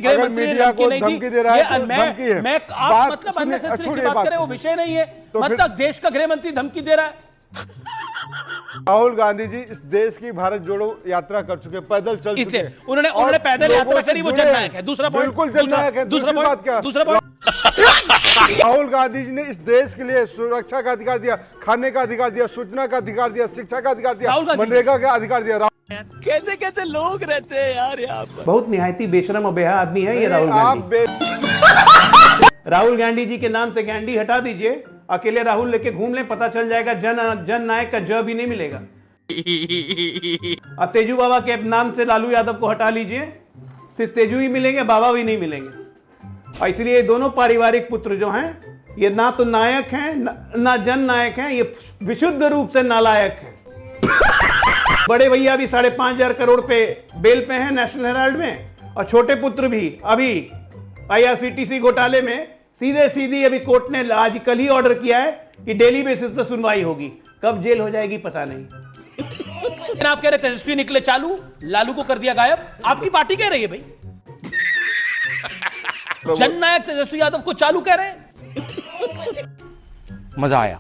अगर मीडिया को धमकी दे रहा है तो धमकी है। मैं आप मतलब अननेसेसरी की बात करें, वो विषय नहीं है। तो मतलब देश का गृह मंत्री धमकी दे रहा है। राहुल गांधी जी इस देश की भारत जोड़ो यात्रा कर चुके, पैदल चल चुके। उन्होंने पैदल यात्रा करी, वो जननायक है। दूसरा पॉइंट, बिल्कुल जननायक है। दूसरी बात क्या? दूसरा पॉइंट, राहुल गांधी जी ने इस देश के लिए सुरक्षा का अधिकार दिया, खाने का अधिकार दिया, सूचना का अधिकार दिया, शिक्षा का अधिकार दिया, मनरेगा का अधिकार दिया। कैसे कैसे लोग रहते हैं यार यहाँ पर। बहुत निहायती बेशरम और बेहा आदमी है ये राहुल गांधी। राहुल गांधी जी के नाम से गांधी हटा दीजिए, अकेले राहुल लेके घूम लें, पता चल जाएगा जन नायक का ज भी नहीं मिलेगा। और तेजू बाबा के नाम से लालू यादव को हटा लीजिए, सिर्फ तेजू ही मिलेंगे, बाबा भी नहीं मिलेंगे। और इसलिए ये दोनों पारिवारिक पुत्र जो हैं, ये ना तो नायक हैं ना जन नायक हैं, ये विशुद्ध रूप से नालायक हैं। बड़े भैया भी 5,500 करोड़ पे बेल पे हैं नेशनल हेराल्ड में, और छोटे पुत्र भी अभी IRCTC घोटाले में सीधे अभी कोर्ट ने आज कल ही ऑर्डर किया है कि डेली बेसिस पर सुनवाई होगी। कब जेल हो जाएगी पता नहीं। आप कह रहे तेजस्वी निकले चालू, लालू को कर दिया गायब। आपकी पार्टी कह रही है भाई, जननायक तेजस्वी यादव को चालू कह रहे हैं। मजा आया।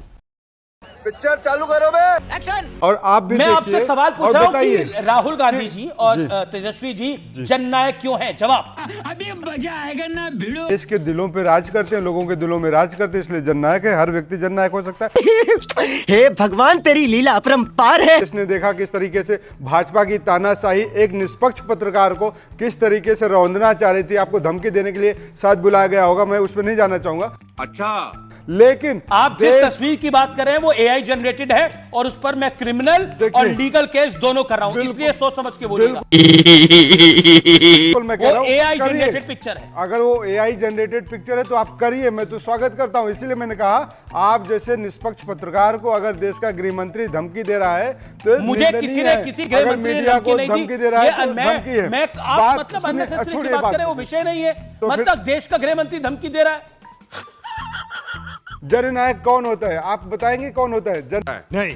पिक्चर चालू करो बे। एक्शन। और आप भी मैं आपसे सवाल पूछ रहा हूं कि राहुल गांधी जी और तेजस्वी जी जननायक क्यों हैं? जवाब। अभी मजा आएगा ना भिड़ो। देश के दिलों पे राज करते हैं, लोगों के दिलों में राज करते हैं, इसलिए जननायक है। हर व्यक्ति जननायक हो सकता है। हे भगवान, तेरी लीला अपरंपार है। इसने देखा किस तरीके से भाजपा की तानाशाही एक निष्पक्ष पत्रकार को किस तरीके से रौंदना चाह रही थी, आपको धमकी देने के लिए शायद बुलाया गया होगा, मैं उस पर नहीं जाना चाहूंगा। अच्छा, लेकिन आप जिस तस्वीर की बात कर रहे हैं वो AI जनरेटेड है, और उस पर मैं क्रिमिनल और लीगल केस दोनों कर रहा हूं, इसलिए सोच समझ के बोलिएगा। मैं कह रहा हूं, AI जनरेटेड पिक्चर है। अगर वो AI जनरेटेड पिक्चर है तो आप करिए, मैं तो स्वागत करता हूं। इसीलिए मैंने कहा, आप जैसे निष्पक्ष पत्रकार को अगर देश का गृह मंत्री धमकी दे रहा है तो मुझे किसी ने किसी गृह मंत्री ने धमकी नहीं दी। दे रहा है तो धमकी है। मैं आप मतलब अननेसेसरी की बात करें, वो विषय नहीं है। मतलब देश का गृह मंत्री धमकी दे रहा है। जननायक कौन होता है? आप बताएंगे कौन होता है? नहीं।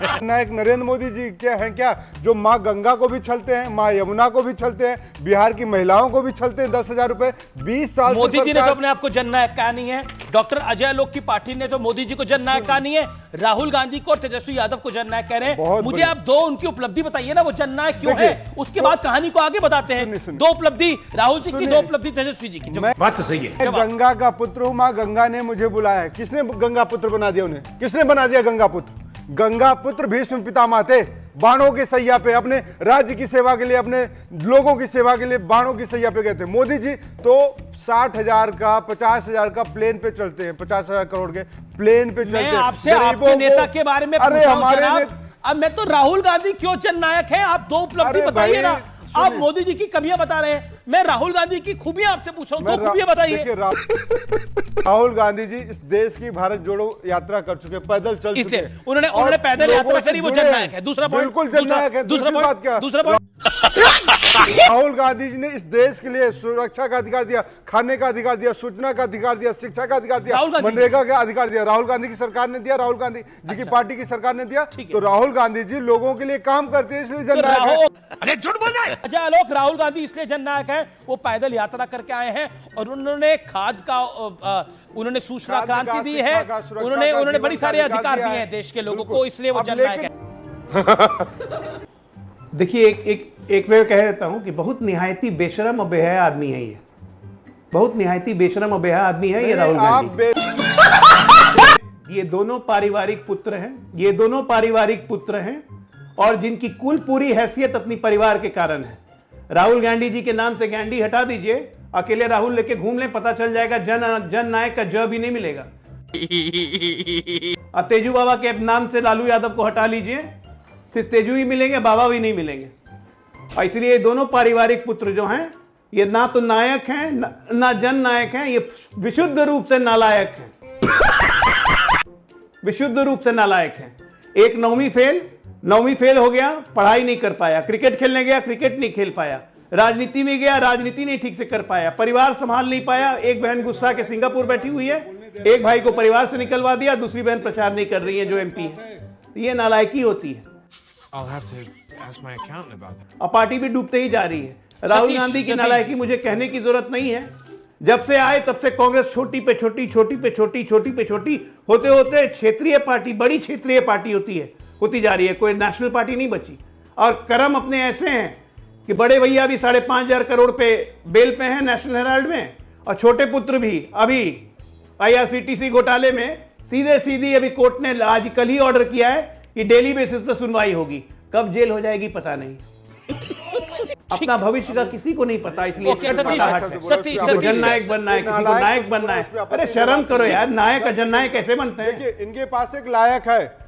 जननायक नरेंद्र मोदी जी क्या हैं? क्या जो माँ गंगा को भी छलते हैं, माँ यमुना को भी छलते हैं, बिहार की महिलाओं को भी छलते हैं 10,000 रुपए 20 साल से। मोदी जी ने तो अपने आप को जननायक कहा नहीं है। डॉक्टर अजय आलोक की पार्टी ने तो मोदी जी को जननायक कहा नहीं है। राहुल गांधी को और तेजस्वी यादव को जननायक कह रहे हैं। मुझे आप दो उनकी उपलब्धि बताइए ना, वो जननायक क्यों है? उसके बाद कहानी को आगे बताते हैं। दो उपलब्धि राहुल जी की, दो उपलब्धि तेजस्वी जी की। बात तो सही है। गंगा का पुत्र हूं, माँ गंगा ने मुझे बुलाया है। किसने गंगा पुत्र बना दिया उन्हें? किसने बना दिया गंगा पुत्र? गंगा पुत्र भीष्म पितामह थे। बाणों की सैया पे, अपने राज्य की सेवा के लिए, अपने लोगों की सेवा के लिए बाणों की सैया पे गए थे। मोदी जी तो 60,000 का 50,000 का प्लेन पे चलते हैं, 50,000 करोड़ के प्लेन पे चलते हैं। मैं आपसे आपके नेता के बारे में अरे हमारे अब मैं तो राहुल गांधी क्यों जननायक है? आप दो उपलब्धि बताइए ना। आप मोदी जी की कमियां बता रहे हैं, मैं राहुल गांधी की खूबियां आपसे पूछ रहा हूं, दो खूबियां बताइए। राहुल गांधी जी इस देश की भारत जोड़ो यात्रा कर चुके, पैदल चल चुके। उन्होंने पैदल यात्रा करी, वो जननायक है। दूसरा पॉइंट, बिल्कुल जननायक है। दूसरा बात क्या? दूसरा पॉइंट, राहुल गांधी जी ने इस देश के लिए सुरक्षा का अधिकार दिया, खाने का अधिकार दिया, सूचना का अधिकार दिया, शिक्षा का अधिकार दिया, मनरेगा का अधिकार दिया। राहुल गांधी की सरकार ने दिया, राहुल गांधी जी की पार्टी की सरकार ने दिया। तो राहुल गांधी जी लोगों के लिए काम करते हैं, इसलिए जननायक है। अरे झूठ बोल रहा है। अजय आलोक, राहुल गांधी इसलिए जननायक है, वो पैदल यात्रा करके आए हैं और उन्होंने खाद का उन्होंने सूचना क्रांति दी है, उन्होंने बड़ी सारे अधिकार दिए हैं देश के लोगों को, इसलिए वो जननायक है। देखिए, एक मैं कह देता हूं कि बहुत निहायती बेशरम और बेहया आदमी है ये। बहुत निहायती बेशरम और बेहया आदमी है ये राहुल गांधी। ये दोनों पारिवारिक पुत्र हैं, ये दोनों पारिवारिक पुत्र हैं, और जिनकी कुल पूरी हैसियत अपनी परिवार के कारण है। राहुल गांधी जी के नाम से गांधी हटा दीजिए, अकेले राहुल लेके घूम लें, पता चल जाएगा जन नायक का ज भी नहीं मिलेगा। और तेजू बाबा के नाम से लालू यादव को हटा लीजिए, सिर्फ तेजू ही मिलेंगे, बाबा भी नहीं मिलेंगे। और इसलिए ये दोनों पारिवारिक पुत्र जो हैं, ये ना तो नायक हैं ना जन नायक हैं, ये विशुद्ध रूप से नालायक हैं। विशुद्ध रूप से नालायक हैं। एक 9वीं फेल हो गया, पढ़ाई नहीं कर पाया। क्रिकेट खेलने गया, क्रिकेट नहीं खेल पाया। राजनीति में गया, राजनीति नहीं ठीक से कर पाया। परिवार संभाल नहीं पाया। एक बहन गुस्सा के सिंगापुर बैठी हुई है, एक भाई को परिवार से निकलवा दिया, दूसरी बहन प्रचार नहीं कर रही है जो MP है। ये नालायकी होती है। I'll have to ask my accountant about that. और पार्टी भी डूबते ही जा रही है। राहुल सतीश, गांधी की सतीश। नालायकी मुझे कहने की जरूरत नहीं है। जब से आए तब से कांग्रेस छोटी पे छोटी, छोटी पे छोटी, छोटी पे छोटी होते होते क्षेत्रीय पार्टी, बड़ी क्षेत्रीय पार्टी होती जा रही है। कोई नेशनल पार्टी नहीं बची। और कर्म अपने ऐसे हैं कि बड़े भैया भी 5,500 करोड़ पे बेल पे हैं नेशनल हेराल्ड में, और छोटे पुत्र भी अभी IRCTC घोटाले में सीधे अभी कोर्ट ने आज कल ही ऑर्डर किया है कि डेली बेसिस पर सुनवाई होगी। कब जेल हो जाएगी पता नहीं। अपना भविष्य का किसी को नहीं पता, इसलिए ओके, सतीश, सतीश, किसी को जननायक बनना है, किसी को नायक बनना है। अरे शर्म करो यार, नायक और जननायक कैसे बनते हैं? देखिए, इनके पास एक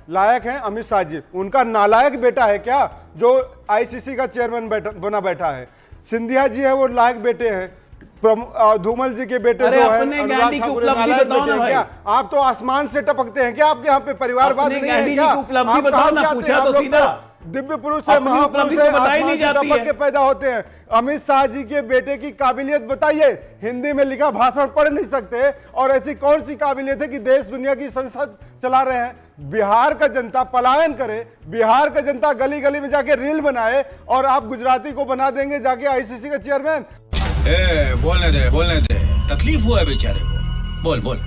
लायक है अमित शाह जी। उनका नालायक बेटा है क्या जो ICC का चेयरमैन बना बैठा है? सिंधिया जी है, वो लायक बेटे हैं। धूमल जी के बेटे अरे जो है अपने अनुराग गांधी की ठाकुर, उपलब्धि नालायक बताओ बेटे ना हैं भाई। क्या? आप तो आसमान से टपकते हैं क्या? आपके यहाँ पे परिवारवाद अपने नहीं है गांधी जी क्या? की उपलब्धि आप बताओ कहाँ ना, से आते पूछा हैं? तो आप लोग सीधा। दिव्य पुरुष है, अपनी महापुरुष उपलब्धि है, तो बताई आसमान नहीं से जाती टपक है। के पैदा होते हैं। अमित शाह जी के बेटे की काबिलियत बताइए। हिंदी में लिखा भाषण पढ़ नहीं सकते, और ऐसी कौन सी काबिलियत है कि देश दुनिया की संस्था चला रहे हैं? बिहार का जनता पलायन करे, बिहार का जनता गली गली में जाके रील बनाए, और आप गुजराती को बना देंगे जाके ICC का चेयरमैन? बोलने दे, तकलीफ हुआ है बेचारे को। बोल।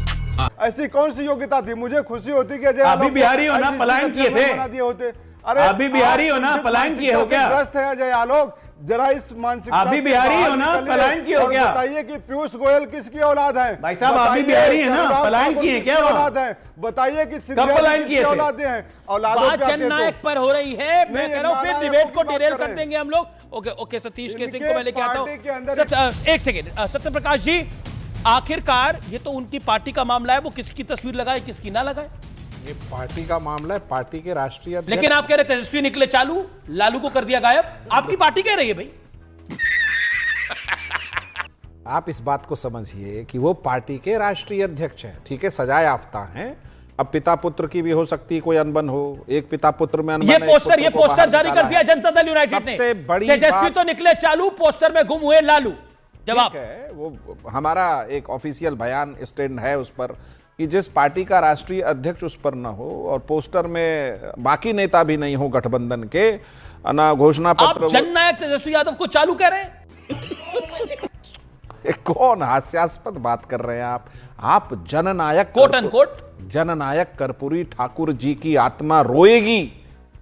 ऐसी कौन सी योग्यता थी? मुझे खुशी होती कि अजय अभी आलोक को बिहारी हो ना, ICC पलायन का किए चेयरमैन थे। बना दिए होते। अभी बिहारी हो ना, आप पलायन किए हो क्या? ग्रस्त है अजय आलोक, जरा इस मानसिकता अभी से बिहारी बाहर हो ना, निकलिए पलायन किए हो और क्या? बताइए कि पीयूष गोयल किसकी औलाद है? भाई साहब, अभी बताइए बिहारी है ना, अनुराग पलायन ठाकुर किए हैं क्या किसकी वहाँ? औलाद है? बताइए कि कब सिंधिया पलायन किसकी किए थे? औलादें हैं? औलादों बात पे आते हैं जननायक तो- पर हो रही है। मैं नहीं, कह रहा हूं फिर नालायकों डिबेट की को बात डिरेल कर कर रहे हैं। देंगे हम लोग। ओके, सतीश के सिंह को मैं लेके आता हूं। पार्टी के अंदर एक सेकेंड, सत्य प्रकाश जी, आखिरकार ये तो उनकी पार्टी का मामला है, वो किसकी तस्वीर लगाए किसकी ना लगाए। ये पार्टी का मामला है, पार्टी के राष्ट्रीय अध्यक्ष। लेकिन आप कह रहे तेजस्वी निकले चालू, लालू को कर दिया गायब। आपकी पार्टी कह रही है भाई। आप इस बात को समझिए कि वो पार्टी के राष्ट्रीय अध्यक्ष हैं, ठीक है, सजा याफ्ता हैं। अब पिता पुत्र की भी हो सकती है कोई अनबन हो, एक पिता पुत्र में अनबन ये है, एक पुत्र को पोस्टर बाहर जारी कर निकाला दिया है। जनता दल यूनाइटेड ने। सबसे बड़ी तेजस्वी बात- तो निकले चालू, पोस्टर में गुम हुए लालू। जवाब ठीक है, वो हमारा एक ऑफिशियल बयान स्टैंड है उस पर कि जिस पार्टी का राष्ट्रीय अध्यक्ष उस पर ना हो और पोस्टर में बाकी नेता भी नहीं हो गठबंधन के, ना घोषणा आप पत्र। जननायक तेजस्वी यादव को चालू कह रहे हैं। कौन हास्यास्पद बात कर रहे हैं आप जननायक कोट अनकोट। जननायक कर्पूरी ठाकुर जी की आत्मा रोएगी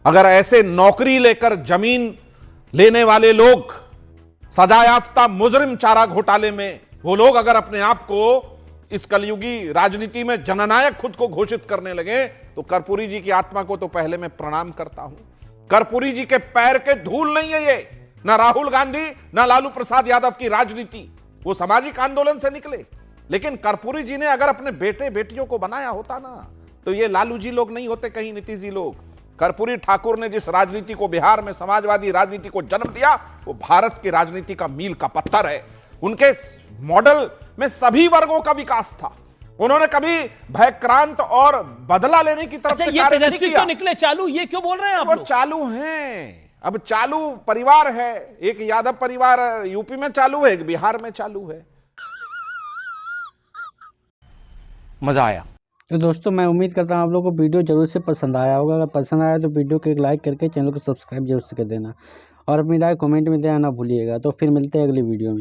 अगर ऐसे नौकरी लेकर जमीन लेने वाले लोग, सजायाफ्ता मुजरिम चारा घोटाले में वो लोग अगर अपने आप को इस कलयुगी राजनीति में जननायक खुद को घोषित करने लगे, तो कर्पूरी जी की आत्मा को तो पहले मैं प्रणाम करता हूं। कर्पूरी जी के पैर के धूल नहीं है ये, ना राहुल गांधी ना लालू प्रसाद यादव की राजनीति। वो सामाजिक आंदोलन से निकले, लेकिन कर्पूरी जी ने अगर अपने बेटे बेटियों को बनाया होता ना, तो ये लालू जी लोग नहीं होते, कहीं नीतीश जी लोग। कर्पूरी ठाकुर ने जिस राजनीति को बिहार में समाजवादी राजनीति को जन्म दिया, वो भारत की राजनीति का मील का पत्थर है। उनके मॉडल में सभी वर्गों का विकास था। उन्होंने कभी भयक्रांत और बदला लेने की तरफ अच्छा, से ये कार्य नहीं तेजस्वी किया। तो निकले चालू, ये क्यों बोल रहे हैं आप वो लोग? चालू हैं, अब चालू परिवार है। एक यादव परिवार यूपी में चालू है, एक बिहार में चालू है। मजा आया। तो दोस्तों, मैं उम्मीद करता हूँ आप लोगों को वीडियो जरूर से पसंद आया होगा। अगर पसंद आया तो वीडियो को एक लाइक करके चैनल को सब्सक्राइब जरूर से कर देना, और अपनी राय कमेंट में देना ना भूलिएगा। तो फिर मिलते हैं अगली वीडियो में।